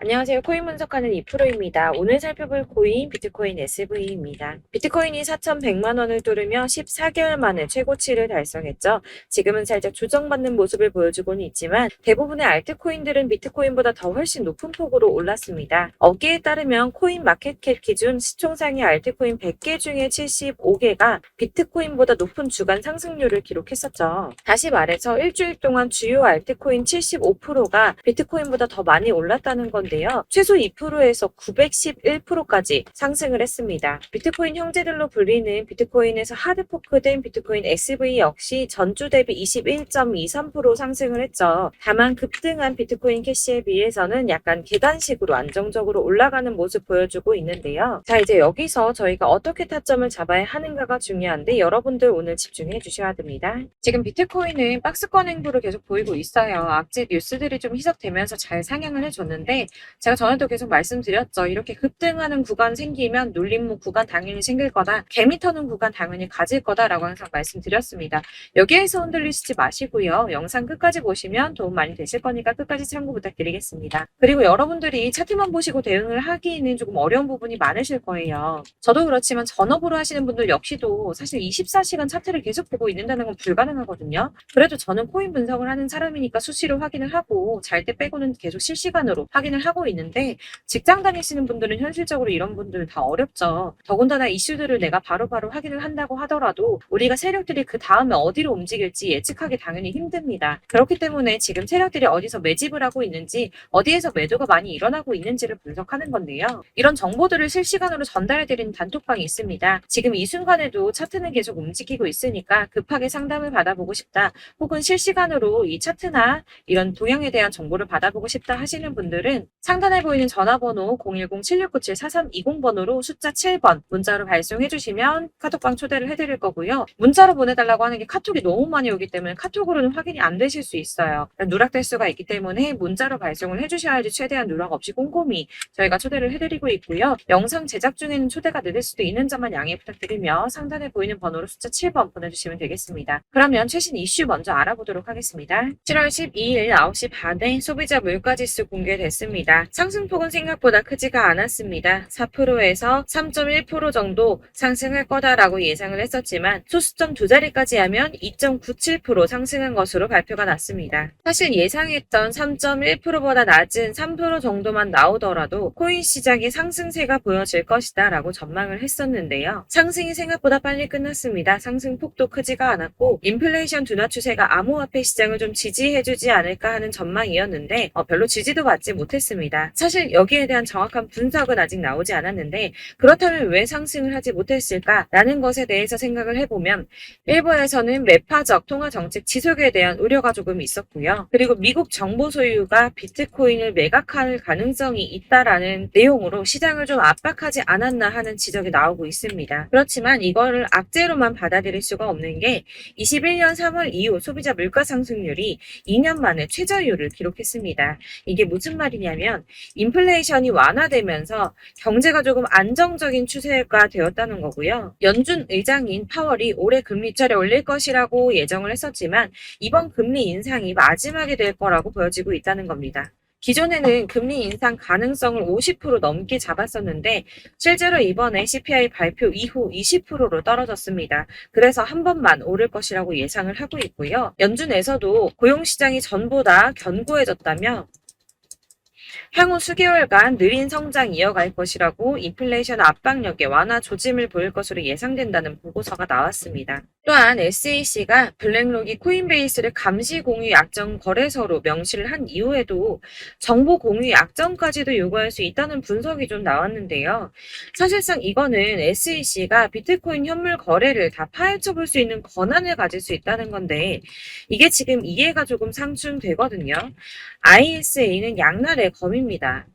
안녕하세요. 코인 분석하는 이프로입니다. 오늘 살펴볼 코인 비트코인 SV입니다. 비트코인이 4,100만 원을 뚫으며 14개월 만에 최고치를 달성했죠. 지금은 살짝 조정받는 모습을 보여주고는 있지만 대부분의 알트코인들은 비트코인보다 더 훨씬 높은 폭으로 올랐습니다. 업계에 따르면 코인 마켓캡 기준 시총상위 알트코인 100개 중에 75개가 비트코인보다 높은 주간 상승률을 기록했었죠. 다시 말해서 일주일 동안 주요 알트코인 75%가 비트코인보다 더 많이 올랐다는 건데요. 최소 2%에서 911%까지 상승을 했습니다. 비트코인 형제들로 불리는 비트코인에서 하드포크된 비트코인 SV 역시 전주 대비 21.23% 상승을 했죠. 다만 급등한 비트코인 캐시에 비해서는 약간 계단식으로 안정적으로 올라가는 모습 보여주고 있는데요. 자, 이제 여기서 저희가 어떻게 타점을 잡아야 하는가가 중요한데 여러분들 오늘 집중해 주셔야 됩니다. 지금 비트코인은 박스권 행보를 계속 보이고 있어요. 악재 뉴스들이 좀 희석되면서 잘 상향을 해줬는데 제가 전에도 계속 말씀드렸죠. 이렇게 급등하는 구간 생기면 눌림목 구간 당연히 생길 거다. 개미 터는 구간 당연히 가질 거다라고 항상 말씀드렸습니다. 여기에서 흔들리시지 마시고요. 영상 끝까지 보시면 도움 많이 되실 거니까 끝까지 참고 부탁드리겠습니다. 그리고 여러분들이 차트만 보시고 대응을 하기에는 조금 어려운 부분이 많으실 거예요. 저도 그렇지만 전업으로 하시는 분들 역시도 사실 24시간 차트를 계속 보고 있는다는 건 불가능하거든요. 그래도 저는 코인 분석을 하는 사람이니까 수시로 확인을 하고 잘 때 빼고는 계속 실시간으로 확인을 하고 있는데 직장 다니시는 분들은 현실적으로 이런 분들 다 어렵죠. 더군다나 이슈들을 내가 바로바로 확인을 한다고 하더라도 우리가 세력들이 그 다음에 어디로 움직일지 예측하기 당연히 힘듭니다. 그렇기 때문에 지금 세력들이 어디서 매집을 하고 있는지 어디에서 매도가 많이 일어나고 있는지를 분석하는 건데요. 이런 정보들을 실시간으로 전달해드리는 단톡방이 있습니다. 지금 이 순간에도 차트는 계속 움직이고 있으니까 급하게 상담을 받아보고 싶다 혹은 실시간으로 이 차트나 이런 동향에 대한 정보를 받아보고 싶다 하시는 분들은 상단에 보이는 전화번호 010-7697-4320번으로 숫자 7번 문자로 발송해 주시면 카톡방 초대를 해드릴 거고요. 문자로 보내달라고 하는 게 카톡이 너무 많이 오기 때문에 카톡으로는 확인이 안 되실 수 있어요. 누락될 수가 있기 때문에 문자로 발송을 해주셔야지 최대한 누락 없이 꼼꼼히 저희가 초대를 해드리고 있고요. 영상 제작 중에는 초대가 늦을 수도 있는 점만 양해 부탁드리며 상단에 보이는 번호로 숫자 7번 보내주시면 되겠습니다. 그러면 최신 이슈 먼저 알아보도록 하겠습니다. 7월 12일 9시 반에 소비자 물가지수 공개됐습니다. 상승폭은 생각보다 크지가 않았습니다. 4%에서 3.1% 정도 상승할 거다라고 예상을 했었지만 소수점 두 자리까지 하면 2.97% 상승한 것으로 발표가 났습니다. 사실 예상했던 3.1%보다 낮은 3% 정도만 나오더라도 코인 시장의 상승세가 보여질 것이다 라고 전망을 했었는데요. 상승이 생각보다 빨리 끝났습니다. 상승폭도 크지가 않았고 인플레이션 둔화 추세가 암호화폐 시장을 좀 지지해주지 않을까 하는 전망이었는데 별로 지지도 받지 못했습니다. 사실 여기에 대한 정확한 분석은 아직 나오지 않았는데 그렇다면 왜 상승을 하지 못했을까라는 것에 대해서 생각을 해보면 일부에서는 매파적 통화정책 지속에 대한 우려가 조금 있었고요. 그리고 미국 정보 소유가 비트코인을 매각할 가능성이 있다라는 내용으로 시장을 좀 압박하지 않았나 하는 지적이 나오고 있습니다. 그렇지만 이거를 악재로만 받아들일 수가 없는 게 21년 3월 이후 소비자 물가 상승률이 2년 만에 최저율을 기록했습니다. 이게 무슨 말이냐면 인플레이션이 완화되면서 경제가 조금 안정적인 추세가 되었다는 거고요. 연준 의장인 파월이 올해 금리 차례 올릴 것이라고 예정을 했었지만 이번 금리 인상이 마지막이 될 거라고 보여지고 있다는 겁니다. 기존에는 금리 인상 가능성을 50% 넘게 잡았었는데 실제로 이번에 CPI 발표 이후 20%로 떨어졌습니다. 그래서 한 번만 오를 것이라고 예상을 하고 있고요. 연준에서도 고용시장이 전보다 견고해졌다며 향후 수개월간 느린 성장 이어갈 것이라고 인플레이션 압박력에 완화 조짐을 보일 것으로 예상된다는 보고서가 나왔습니다. 또한 SEC가 블랙록이 코인베이스를 감시 공유 약정 거래소로 명시를 한 이후에도 정보 공유 약정까지도 요구할 수 있다는 분석이 좀 나왔는데요. 사실상 이거는 SEC가 비트코인 현물 거래를 다 파헤쳐 볼 수 있는 권한을 가질 수 있다는 건데 이게 지금 이해가 조금 상충되거든요. ISA는 양날의 검입니다.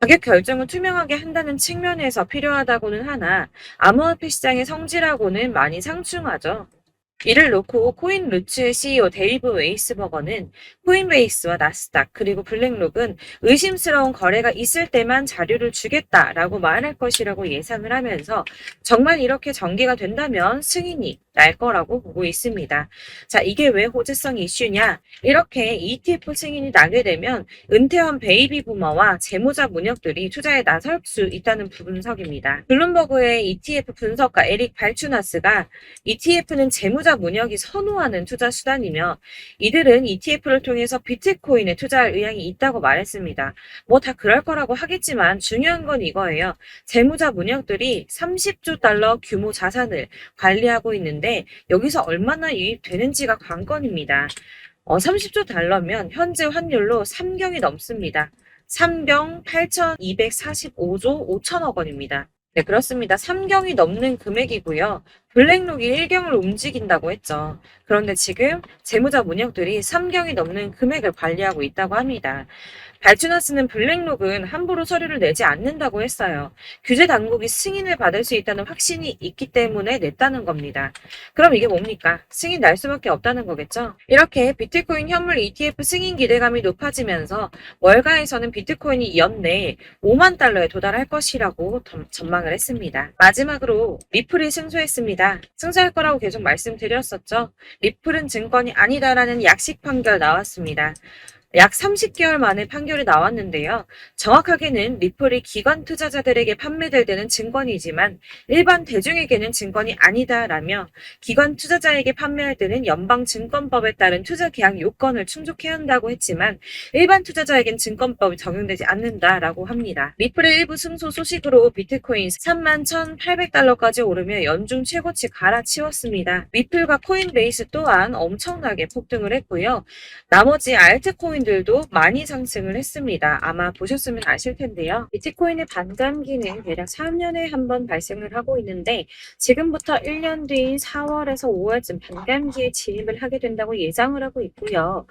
가격 결정을 투명하게 한다는 측면에서 필요하다고는 하나 암호화폐 시장의 성질하고는 많이 상충하죠. 이를 놓고 코인루츠의 CEO 데이브 웨이스버거는 코인베이스와 나스닥 그리고 블랙록은 의심스러운 거래가 있을 때만 자료를 주겠다라고 말할 것이라고 예상을 하면서 정말 이렇게 전개가 된다면 승인이 날 거라고 보고 있습니다. 자, 이게 왜 호재성 이슈냐? 이렇게 ETF 승인이 나게 되면 은퇴한 베이비 부머와 재무자 문역들이 투자에 나설 수 있다는 분석입니다. 블룸버그의 ETF 분석가 에릭 발추나스가 ETF는 재무자 문역이 선호하는 투자 수단이며 이들은 ETF를 통해서 비트코인에 투자할 의향이 있다고 말했습니다. 뭐 다 그럴 거라고 하겠지만 중요한 건 이거예요. 재무자 문역들이 30조 달러 규모 자산을 관리하고 있는데 여기서 얼마나 유입되는지가 관건입니다. 30조 달러면 현재 환율로 3경이 넘습니다. 3경 8,245조 5천억 원입니다. 네, 그렇습니다. 3경이 넘는 금액이고요. 블랙록이 1경을 움직인다고 했죠. 그런데 지금 재무자 문역들이 3경이 넘는 금액을 관리하고 있다고 합니다. 발주나스는 블랙록은 함부로 서류를 내지 않는다고 했어요. 규제 당국이 승인을 받을 수 있다는 확신이 있기 때문에 냈다는 겁니다. 그럼 이게 뭡니까? 승인 날 수밖에 없다는 거겠죠? 이렇게 비트코인 현물 ETF 승인 기대감이 높아지면서 월가에서는 비트코인이 연내 5만 달러에 도달할 것이라고 전망을 했습니다. 마지막으로 리플이 승소했습니다. 승소할 거라고 계속 말씀드렸었죠. 리플은 증권이 아니다라는 약식 판결 나왔습니다. 약 30개월 만에 판결이 나왔는데요. 정확하게는 리플이 기관 투자자들에게 판매될 때는 증권이지만 일반 대중에게는 증권이 아니다라며 기관 투자자에게 판매할 때는 연방증권법에 따른 투자 계약 요건을 충족해야 한다고 했지만 일반 투자자에겐 증권법이 적용되지 않는다라고 합니다. 리플의 일부 승소 소식으로 비트코인 31,800달러까지 오르며 연중 최고치 갈아치웠습니다. 리플과 코인베이스 또한 엄청나게 폭등을 했고요. 나머지 알트코인들도 많이 상승을 했습니다. 아마 보셨으면 아실 텐데요. 비트코인의 반감기는 대략 3년에 한 번 발생을 하고 있는데 지금부터 1년 뒤인 4월에서 5월쯤 반감기에 진입을 하게 된다고 예상을 하고 있고요.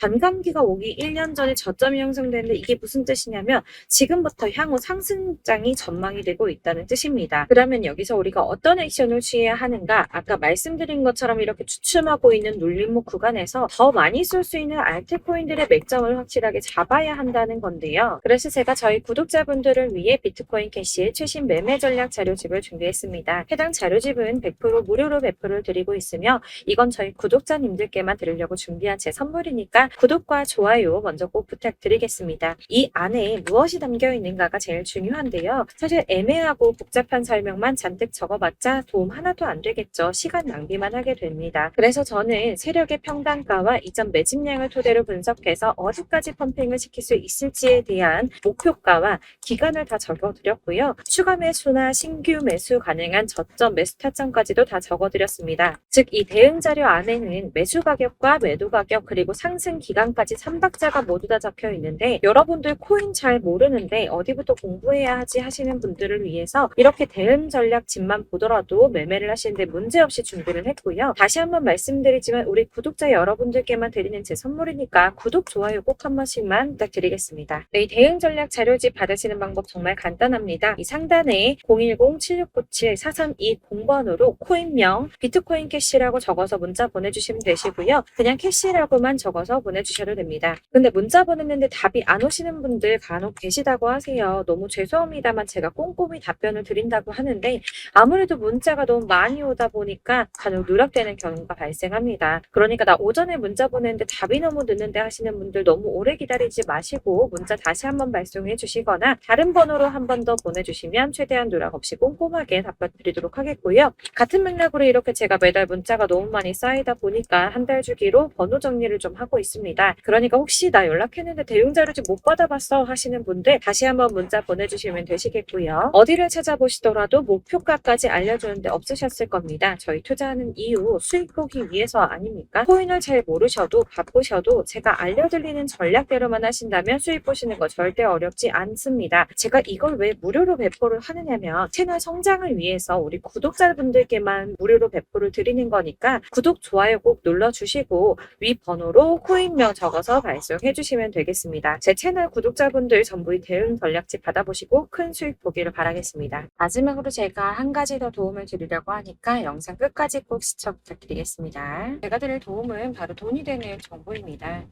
반감기가 오기 1년 전에 저점이 형성되는데 이게 무슨 뜻이냐면 지금부터 향후 상승장이 전망이 되고 있다는 뜻입니다. 그러면 여기서 우리가 어떤 액션을 취해야 하는가? 아까 말씀드린 것처럼 이렇게 추춤하고 있는 눌림목 구간에서 더 많이 쏠 수 있는 알트코인들의 맥점을 확실하게 잡아야 한다는 건데요. 그래서 제가 저희 구독자분들을 위해 비트코인 캐시의 최신 매매 전략 자료집을 준비했습니다. 해당 자료집은 100% 무료로 배포를 드리고 있으며 이건 저희 구독자님들께만 드리려고 준비한 제 선물이니까 구독과 좋아요 먼저 꼭 부탁드리겠습니다. 이 안에 무엇이 담겨 있는가가 제일 중요한데요. 사실 애매하고 복잡한 설명만 잔뜩 적어봤자 도움 하나도 안 되겠죠. 시간 낭비만 하게 됩니다. 그래서 저는 세력의 평단가와 이전 매집량을 토대로 분석해서 어디까지 펌핑을 시킬 수 있을지에 대한 목표가와 기간을 다 적어드렸고요. 추가 매수나 신규 매수 가능한 저점 매수 타점까지도 다 적어드렸습니다. 즉 이 대응 자료 안에는 매수 가격과 매도 가격 그리고 상승 기간까지 3박자가 모두 다 적혀 있는데 여러분들 코인 잘 모르는데 어디부터 공부해야 하지 하시는 분들을 위해서 이렇게 대응 전략 집만 보더라도 매매를 하시는데 문제없이 준비를 했고요. 다시 한번 말씀드리지만 우리 구독자 여러분들께만 드리는 제 선물이니까 구독, 좋아요 꼭 한 번씩만 부탁드리겠습니다. 네, 이 대응 전략 자료집 받으시는 방법 정말 간단합니다. 이 상단에 010-7697-4320번으로 코인명 비트코인 캐시라고 적어서 문자 보내주시면 되시고요. 그냥 캐시라고만 적어서 보내주셔도 됩니다. 근데 문자 보냈는데 답이 안 오시는 분들 간혹 계시다고 하세요. 너무 죄송합니다만 제가 꼼꼼히 답변을 드린다고 하는데 아무래도 문자가 너무 많이 오다 보니까 간혹 누락되는 경우가 발생합니다. 그러니까 나 오전에 문자 보냈는데 답이 너무 늦는데 하시는 분들 너무 오래 기다리지 마시고 문자 다시 한번 발송해 주시거나 다른 번호로 한 번 더 보내주시면 최대한 누락 없이 꼼꼼하게 답변 드리도록 하겠고요. 같은 맥락으로 이렇게 제가 매달 문자가 너무 많이 쌓이다 보니까 한 달 주기로 번호 정리를 좀 하고 있습니다. 그러니까 혹시 나 연락했는데 대응 자료집 못 받아봤어 하시는 분들 다시 한번 문자 보내주시면 되시겠고요. 어디를 찾아보시더라도 목표가까지 알려주는데 없으셨을 겁니다. 저희 투자하는 이유 수익 보기 위해서 아닙니까? 코인을 잘 모르셔도 바쁘셔도 제가 알려드리는 전략대로만 하신다면 수익 보시는 거 절대 어렵지 않습니다. 제가 이걸 왜 무료로 배포를 하느냐면 채널 성장을 위해서 우리 구독자분들께만 무료로 배포를 드리는 거니까 구독, 좋아요 꼭 눌러주시고 위 번호로 코인명 적어서 발송해 주시면 되겠습니다. 제 채널 구독자분들 전부 이 대응 전략집 받아보시고 큰 수익 보기를 바라겠습니다. 마지막으로 제가 한 가지 더 도움을 드리려고 하니까 영상 끝까지 꼭 시청 부탁드리겠습니다. 제가 드릴 도움은 바로 돈이 되는 정보입니다.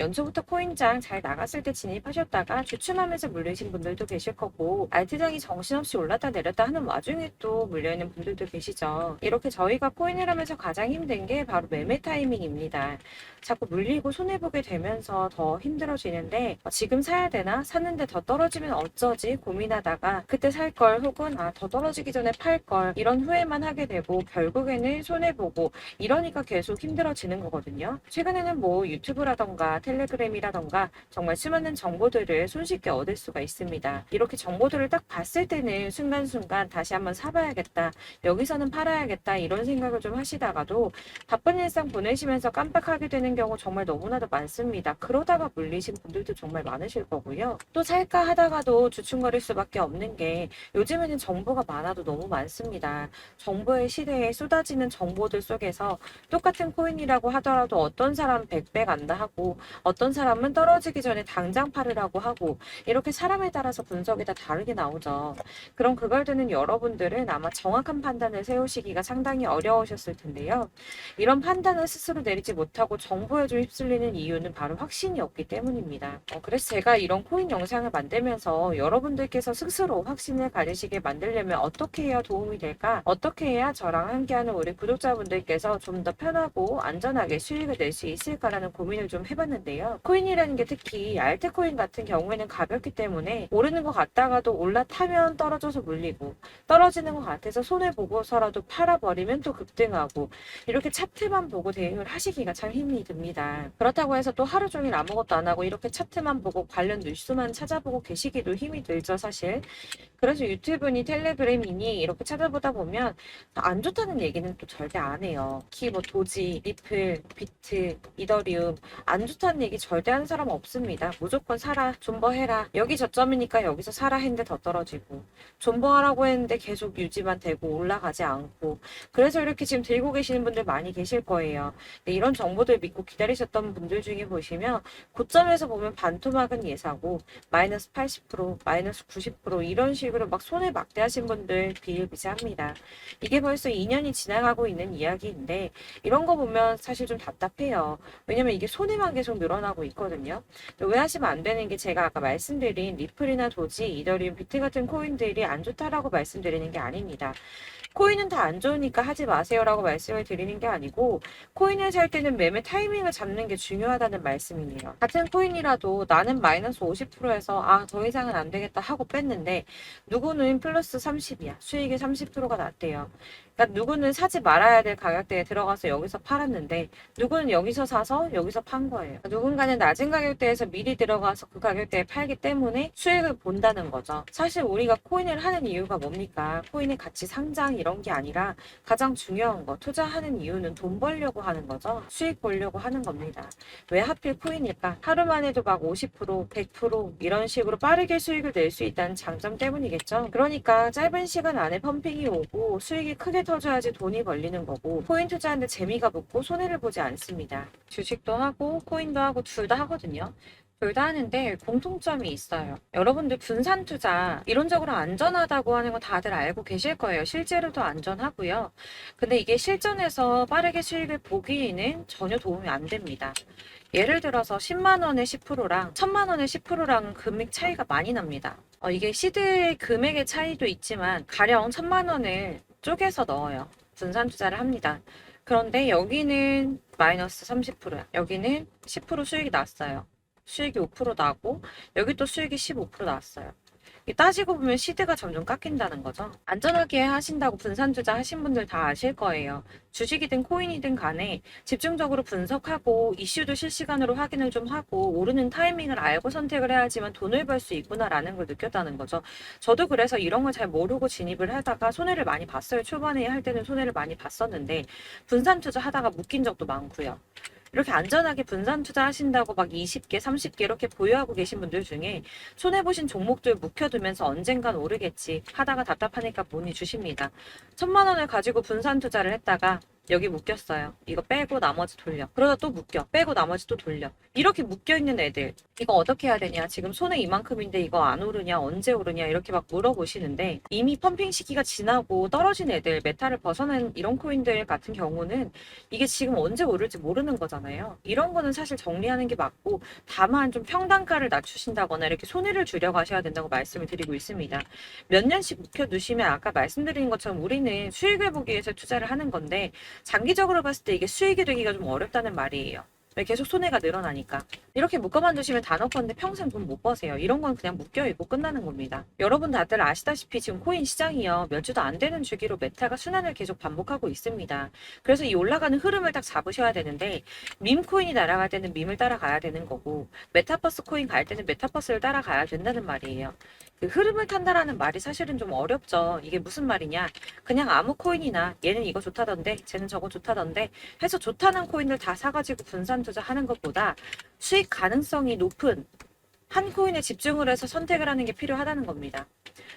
연초부터 코인장 잘 나갔을 때 진입하셨다가 주춤하면서 물리신 분들도 계실 거고 알트장이 정신없이 올랐다 내렸다 하는 와중에 또 물려있는 분들도 계시죠. 이렇게 저희가 코인을 하면서 가장 힘든 게 바로 매매 타이밍입니다. 자꾸 물리고 손해보게 되면서 더 힘들어지는데 지금 사야 되나? 샀는데 더 떨어지면 어쩌지? 고민하다가 그때 살 걸 혹은 더 떨어지기 전에 팔 걸 이런 후회만 하게 되고 결국에는 손해보고 이러니까 계속 힘들어지는 거거든요. 최근에는 뭐 유튜브라던가 텔레그램이라던가 정말 수많은 정보들을 손쉽게 얻을 수가 있습니다. 이렇게 정보들을 딱 봤을 때는 순간순간 다시 한번 사봐야겠다. 여기서는 팔아야겠다. 이런 생각을 좀 하시다가도 바쁜 일상 보내시면서 깜빡하게 되는 경우 정말 너무나도 많습니다. 그러다가 물리신 분들도 정말 많으실 거고요. 또 살까 하다가도 주춤거릴 수밖에 없는 게 요즘에는 정보가 많아도 너무 많습니다. 정보의 시대에 쏟아지는 정보들 속에서 똑같은 코인이라고 하더라도 어떤 사람은 100배 간다 하고 어떤 사람은 떨어지기 전에 당장 팔으라고 하고 이렇게 사람에 따라서 분석이 다 다르게 나오죠. 그럼 그걸 듣는 여러분들은 아마 정확한 판단을 세우시기가 상당히 어려우셨을 텐데요. 이런 판단을 스스로 내리지 못하고 정보에 좀 휩쓸리는 이유는 바로 확신이 없기 때문입니다. 그래서 제가 이런 코인 영상을 만들면서 여러분들께서 스스로 확신을 가지시게 만들려면 어떻게 해야 도움이 될까? 어떻게 해야 저랑 함께하는 우리 구독자분들께서 좀 더 편하고 안전하게 수익을 낼 수 있을까라는 고민을 좀 해봤는데요. 코인이라는 게 특히 알트코인 같은 경우에는 가볍기 때문에 오르는 것 같다가도 올라타면 떨어져서 물리고 떨어지는 것 같아서 손해보고서라도 팔아버리면 또 급등하고 이렇게 차트만 보고 대응을 하시기가 참 힘이 듭니다. 그렇다고 해서 또 하루 종일 아무것도 안 하고 이렇게 차트만 보고 관련 뉴스만 찾아보고 계시기도 힘이 들죠, 사실. 그래서 유튜브니 텔레그램이니 이렇게 찾아보다 보면 안 좋다는 얘기는 또 절대 안 해요. 특히 뭐 도지, 리플, 비트, 이더리움 안 좋다는 얘기 절대 하는 사람 없습니다. 무조건 사라, 존버해라. 여기 저점이니까 여기서 사라 했는데 더 떨어지고 존버하라고 했는데 계속 유지만 되고 올라가지 않고 그래서 이렇게 지금 들고 계시는 분들 많이 계실 거예요. 이런 정보들 믿고 기다리셨던 분들 중에 보시면 고점에서 보면 반토막은 예사고 마이너스 80%, 마이너스 90% 이런 식으로 막 손해 막대하신 분들 비일비재합니다. 이게 벌써 2년이 지나가고 있는 이야기인데 이런 거 보면 사실 좀 답답해요. 왜냐면 이게 손해만 계속 늘어나고 있거든요. 오해하시면 안 되는 게 제가 아까 말씀드린 리플이나 도지, 이더리움, 비트 같은 코인들이 안 좋다라고 말씀드리는 게 아닙니다. 코인은 다 안 좋으니까 하지 마세요라고 말씀을 드리는 게 아니고 코인을 살 때는 매매 타이밍을 잡는 게 중요하다는 말씀이에요. 같은 코인이라도 나는 마이너스 50%에서 더 이상은 안 되겠다 하고 뺐는데 누구는 플러스 30이야. 수익이 30%가 났대요. 그러니까 누구는 사지 말아야 될 가격대에 들어가서 여기서 팔았는데 누구는 여기서 사서 여기서 판 거예요. 누군가는 낮은 가격대에서 미리 들어가서 그 가격대에 팔기 때문에 수익을 본다는 거죠. 사실 우리가 코인을 하는 이유가 뭡니까? 코인의 가치 상장 이런 게 아니라 가장 중요한 거 투자하는 이유는 돈 벌려고 하는 거죠. 수익 보려고 하는 겁니다. 왜 하필 코인일까? 하루만 해도 막 50%, 100% 이런 식으로 빠르게 수익을 낼 수 있다는 장점 때문이겠죠. 그러니까 짧은 시간 안에 펌핑이 오고 수익이 크게 터져야지 돈이 벌리는 거고 코인 투자하는데 재미가 붙고 손해를 보지 않습니다. 주식도 하고 코인도 하고 둘 다 하거든요. 둘 다 하는데 공통점이 있어요. 여러분들 분산 투자 이론적으로 안전하다고 하는 거 다들 알고 계실 거예요. 실제로도 안전하고요. 근데 이게 실전에서 빠르게 수익을 보기에는 전혀 도움이 안 됩니다. 예를 들어서 10만 원의 10%랑 1000만 원의 10%랑 금액 차이가 많이 납니다. 이게 시드의 금액의 차이도 있지만 가령 1000만 원을 쪼개서 넣어요. 분산 투자를 합니다. 그런데 여기는 마이너스 30%야. 여기는 10% 수익이 났어요. 수익이 5% 나고 여기 또 수익이 15% 나왔어요. 따지고 보면 시드가 점점 깎인다는 거죠. 안전하게 하신다고 분산 투자 하신 분들 다 아실 거예요. 주식이든 코인이든 간에 집중적으로 분석하고 이슈도 실시간으로 확인을 좀 하고 오르는 타이밍을 알고 선택을 해야지만 돈을 벌 수 있구나라는 걸 느꼈다는 거죠. 저도 그래서 이런 걸 잘 모르고 진입을 하다가 손해를 많이 봤어요. 초반에 할 때는 손해를 많이 봤었는데 분산 투자 하다가 묶인 적도 많고요. 이렇게 안전하게 분산 투자하신다고 막 20개, 30개 이렇게 보유하고 계신 분들 중에 손해보신 종목들 묵혀두면서 언젠간 오르겠지 하다가 답답하니까 문의 주십니다. 1000만 원을 가지고 분산 투자를 했다가 여기 묶였어요. 이거 빼고 나머지 돌려. 그러다 또 묶여. 빼고 나머지 또 돌려. 이렇게 묶여있는 애들. 이거 어떻게 해야 되냐? 지금 손에 이만큼인데 이거 안 오르냐? 언제 오르냐? 이렇게 막 물어보시는데 이미 펌핑 시기가 지나고 떨어진 애들, 메타를 벗어난 이런 코인들 같은 경우는 이게 지금 언제 오를지 모르는 거잖아요. 이런 거는 사실 정리하는 게 맞고 다만 좀 평단가를 낮추신다거나 이렇게 손해를 줄여 가셔야 된다고 말씀을 드리고 있습니다. 몇 년씩 묵혀두시면 아까 말씀드린 것처럼 우리는 수익을 보기 위해서 투자를 하는 건데 장기적으로 봤을 때 이게 수익이 되기가 좀 어렵다는 말이에요. 왜 계속 손해가 늘어나니까. 이렇게 묶어만 두시면 다 넣건데 평생 돈 못 버세요. 이런 건 그냥 묶여있고 끝나는 겁니다. 여러분 다들 아시다시피 지금 코인 시장이요. 몇 주도 안 되는 주기로 메타가 순환을 계속 반복하고 있습니다. 그래서 이 올라가는 흐름을 딱 잡으셔야 되는데 밈 코인이 날아갈 때는 밈을 따라가야 되는 거고 메타버스 코인 갈 때는 메타버스를 따라가야 된다는 말이에요. 그 흐름을 탄다라는 말이 사실은 좀 어렵죠. 이게 무슨 말이냐. 그냥 아무 코인이나 얘는 이거 좋다던데 쟤는 저거 좋다던데 해서 좋다는 코인을 다 사가지고 분산 투자하는 것보다 수익 가능성이 높은 한 코인에 집중을 해서 선택을 하는 게 필요하다는 겁니다.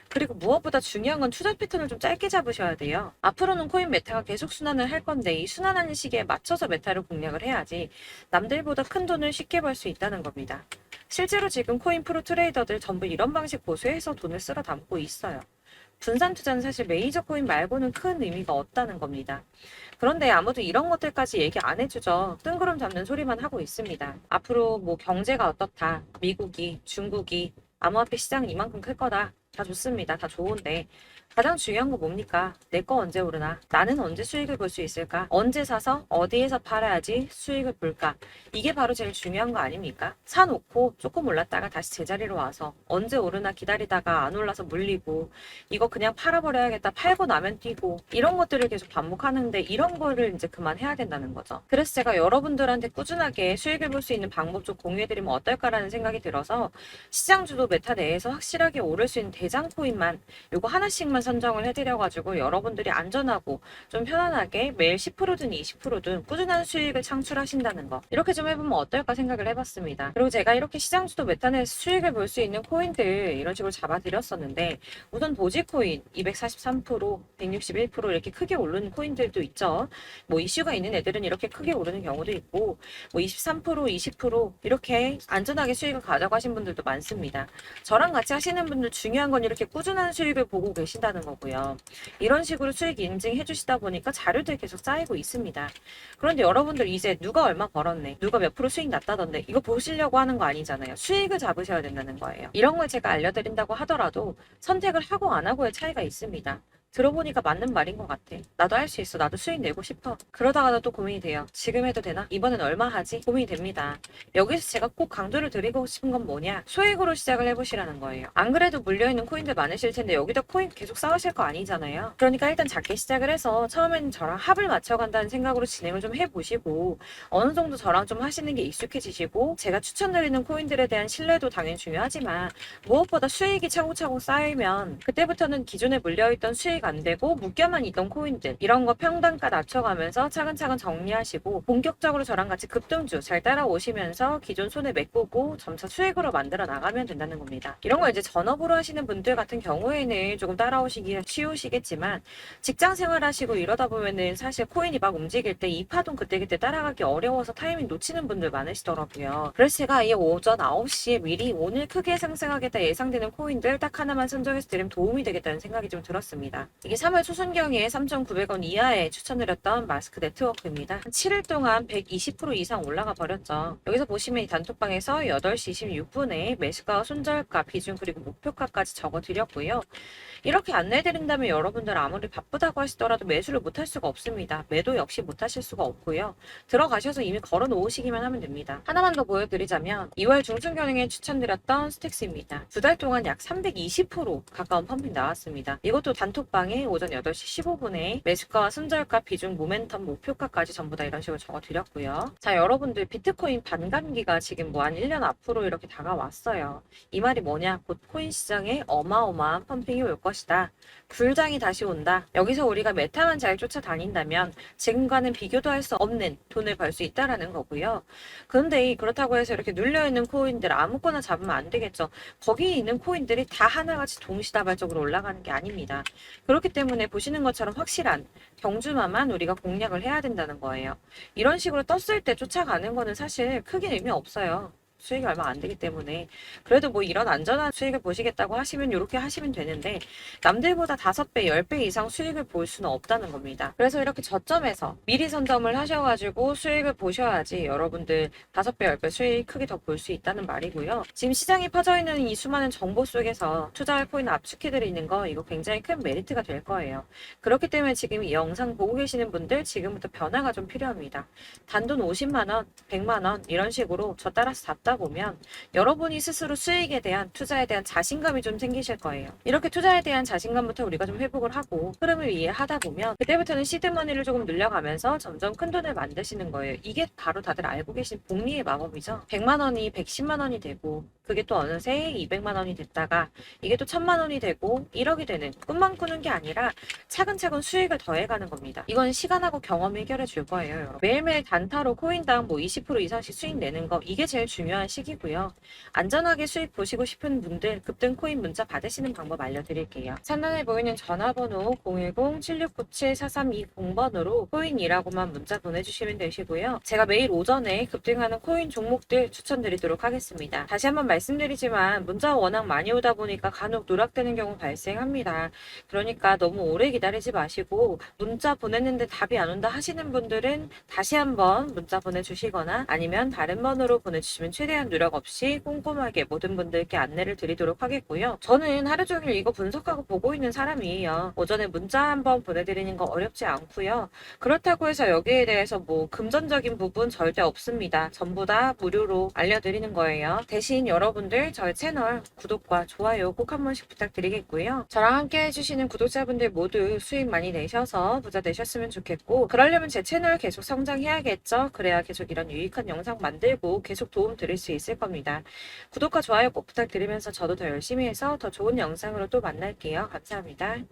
그리고 무엇보다 중요한 건 투자 패턴을 좀 짧게 잡으셔야 돼요. 앞으로는 코인 메타가 계속 순환을 할 건데 이 순환하는 시기에 맞춰서 메타를 공략을 해야지 남들보다 큰 돈을 쉽게 벌 수 있다는 겁니다. 실제로 지금 코인 프로 트레이더들 전부 이런 방식 보수해서 돈을 쓸어 담고 있어요. 분산 투자는 사실 메이저 코인 말고는 큰 의미가 없다는 겁니다. 그런데 아무도 이런 것들까지 얘기 안 해주죠. 뜬구름 잡는 소리만 하고 있습니다. 앞으로 뭐 경제가 어떻다, 미국이, 중국이, 암호화폐 시장은 이만큼 클 거다. 다 좋습니다. 다 좋은데 가장 중요한 거 뭡니까? 내 거 언제 오르나? 나는 언제 수익을 볼 수 있을까? 언제 사서 어디에서 팔아야지 수익을 볼까? 이게 바로 제일 중요한 거 아닙니까? 사놓고 조금 올랐다가 다시 제자리로 와서 언제 오르나 기다리다가 안 올라서 물리고 이거 그냥 팔아버려야겠다. 팔고 나면 뛰고 이런 것들을 계속 반복하는데 이런 거를 이제 그만해야 된다는 거죠. 그래서 제가 여러분들한테 꾸준하게 수익을 볼 수 있는 방법 좀 공유해드리면 어떨까라는 생각이 들어서 시장 주도 메타 내에서 확실하게 오를 수 있는 대장 코인만 요거 하나씩만 선정을 해드려가지고 여러분들이 안전하고 좀 편안하게 매일 10%든 20%든 꾸준한 수익을 창출하신다는 거 이렇게 좀 해보면 어떨까 생각을 해봤습니다. 그리고 제가 이렇게 시장주도 메타내에서 수익을 볼 수 있는 코인들 이런 식으로 잡아드렸었는데 우선 도지코인 243%, 161% 이렇게 크게 오르는 코인들도 있죠. 뭐 이슈가 있는 애들은 이렇게 크게 오르는 경우도 있고 뭐 23%, 20% 이렇게 안전하게 수익을 가져가신 분들도 많습니다. 저랑 같이 하시는 분들 중요한 건 이렇게 꾸준한 수익을 보고 계신다는 거고요. 이런 식으로 수익 인증해 주시다 보니까 자료들이 계속 쌓이고 있습니다. 그런데 여러분들 이제 누가 얼마 벌었네, 누가 몇 프로 수익 났다던데 이거 보시려고 하는 거 아니잖아요. 수익을 잡으셔야 된다는 거예요. 이런 걸 제가 알려드린다고 하더라도 선택을 하고 안 하고의 차이가 있습니다. 들어보니까 맞는 말인 것 같아. 나도 할 수 있어. 나도 수익 내고 싶어. 그러다가도 또 고민이 돼요. 지금 해도 되나? 이번엔 얼마 하지? 고민이 됩니다. 여기서 제가 꼭 강조를 드리고 싶은 건 뭐냐? 소액으로 시작을 해보시라는 거예요. 안 그래도 물려있는 코인들 많으실 텐데 여기다 코인 계속 쌓으실 거 아니잖아요. 그러니까 일단 작게 시작을 해서 처음에는 저랑 합을 맞춰간다는 생각으로 진행을 좀 해보시고 어느 정도 저랑 좀 하시는 게 익숙해지시고 제가 추천드리는 코인들에 대한 신뢰도 당연히 중요하지만 무엇보다 수익이 차곡차곡 쌓이면 그때부터는 기존에 물려있던 수익 안 되고 묶여만 있던 코인들 이런 거 평단가 낮춰가면서 차근차근 정리하시고 본격적으로 저랑 같이 급등주 잘 따라오시면서 기존 손에 메꾸고 점차 수익으로 만들어 나가면 된다는 겁니다. 이런 거 이제 전업으로 하시는 분들 같은 경우에는 조금 따라오시기 쉬우시겠지만 직장 생활 하시고 이러다 보면은 사실 코인이 막 움직일 때 이 파동 그때그때 따라가기 어려워서 타이밍 놓치는 분들 많으시더라고요. 그래서 제가 아예 오전 9시에 미리 오늘 크게 상승하겠다 예상되는 코인들 딱 하나만 선정해서 드리면 도움이 되겠다는 생각이 좀 들었습니다. 이게 3월 초순경에 3,900원 이하에 추천드렸던 마스크 네트워크입니다. 한 7일 동안 120% 이상 올라가 버렸죠. 여기서 보시면 이 단톡방에서 8시 26분에 매수가, 손절가, 비중 그리고 목표가까지 적어드렸고요. 이렇게 안내해드린다면 여러분들 아무리 바쁘다고 하시더라도 매수를 못할 수가 없습니다. 매도 역시 못하실 수가 없고요. 들어가셔서 이미 걸어 놓으시기만 하면 됩니다. 하나만 더 보여드리자면 2월 중순경에 추천드렸던 스택스입니다. 2달 동안 약 320% 가까운 펌핑 나왔습니다. 이것도 단톡방에 오전 8시 15분에 매수가, 손절가, 비중, 모멘텀, 목표가까지 전부 다 이런 식으로 적어드렸고요. 자, 여러분들 비트코인 반감기가 지금 뭐 한 1년 앞으로 이렇게 다가왔어요. 이 말이 뭐냐? 곧 코인 시장에 어마어마한 펌핑이 올 것이다. 불장이 다시 온다. 여기서 우리가 메타만 잘 쫓아다닌다면 지금과는 비교도 할 수 없는 돈을 벌 수 있다라는 거고요. 그런데 그렇다고 해서 이렇게 눌려있는 코인들 아무거나 잡으면 안 되겠죠. 거기 있는 코인들이 다 하나같이 동시다발적으로 올라가는 게 아닙니다. 그렇기 때문에 보시는 것처럼 확실한 경주마만 우리가 공략을 해야 된다는 거예요. 이런 식으로 떴을 때 쫓아가는 거는 사실 크게 의미 없어요. 수익이 얼마 안 되기 때문에. 그래도 뭐 이런 안전한 수익을 보시겠다고 하시면 이렇게 하시면 되는데, 남들보다 5배, 10배 이상 수익을 볼 수는 없다는 겁니다. 그래서 이렇게 저점에서 미리 선점을 하셔가지고 수익을 보셔야지 여러분들 5배, 10배 수익 크게 더 볼 수 있다는 말이고요. 지금 시장에 퍼져 있는 이 수많은 정보 속에서 투자할 코인을 압축해드리는 거, 이거 굉장히 큰 메리트가 될 거예요. 그렇기 때문에 지금 이 영상 보고 계시는 분들 지금부터 변화가 좀 필요합니다. 단돈 50만원, 100만원 이런 식으로 저 따라서 잡다 보면 여러분이 스스로 수익에 대한, 투자에 대한 자신감이 좀 생기실 거예요. 이렇게 투자에 대한 자신감부터 우리가 좀 회복을 하고 흐름을 이해하다 보면 그때부터는 시드머니를 조금 늘려가면서 점점 큰 돈을 만드시는 거예요. 이게 바로 다들 알고 계신 복리의 마법이죠. 100만원이 110만원이 되고, 그게 또 어느새 200만원이 됐다가 이게 또 1000만원이 되고 1억이 되는, 꿈만 꾸는 게 아니라 차근차근 수익을 더해가는 겁니다. 이건 시간하고 경험이 해결해 줄 거예요, 여러분. 매일매일 단타로 코인당 뭐 20% 이상씩 수익 내는 거, 이게 제일 중요한 시기고요. 안전하게 수익 보시고 싶은 분들 급등 코인 문자 받으시는 방법 알려드릴게요. 상단에 보이는 전화번호 010-7697-4320번으로 코인이라고만 문자 보내주시면 되시고요. 제가 매일 오전에 급등하는 코인 종목들 추천드리도록 하겠습니다. 다시 한번 말씀드리지만 문자 워낙 많이 오다 보니까 간혹 누락되는 경우 발생합니다. 그러니까 너무 오래 기다리지 마시고, 문자 보냈는데 답이 안 온다 하시는 분들은 다시 한번 문자 보내주시거나 아니면 다른 번호로 보내주시면 최대한 누락 없이 꼼꼼하게 모든 분들께 안내를 드리도록 하겠고요. 저는 하루 종일 이거 분석하고 보고 있는 사람이에요. 오전에 문자 한번 보내드리는 거 어렵지 않고요. 그렇다고 해서 여기에 대해서 뭐 금전적인 부분 절대 없습니다. 전부 다 무료로 알려드리는 거예요. 대신 여러분들 저희 채널 구독과 좋아요 꼭 한 번씩 부탁드리겠고요. 저랑 함께 해주시는 구독자분들 모두 수익 많이 내셔서 부자 되셨으면 좋겠고, 그러려면 제 채널 계속 성장해야겠죠. 그래야 계속 이런 유익한 영상 만들고 계속 도움 드릴 수 있을 겁니다. 구독과 좋아요 꼭 부탁드리면서 저도 더 열심히 해서 더 좋은 영상으로 또 만날게요. 감사합니다.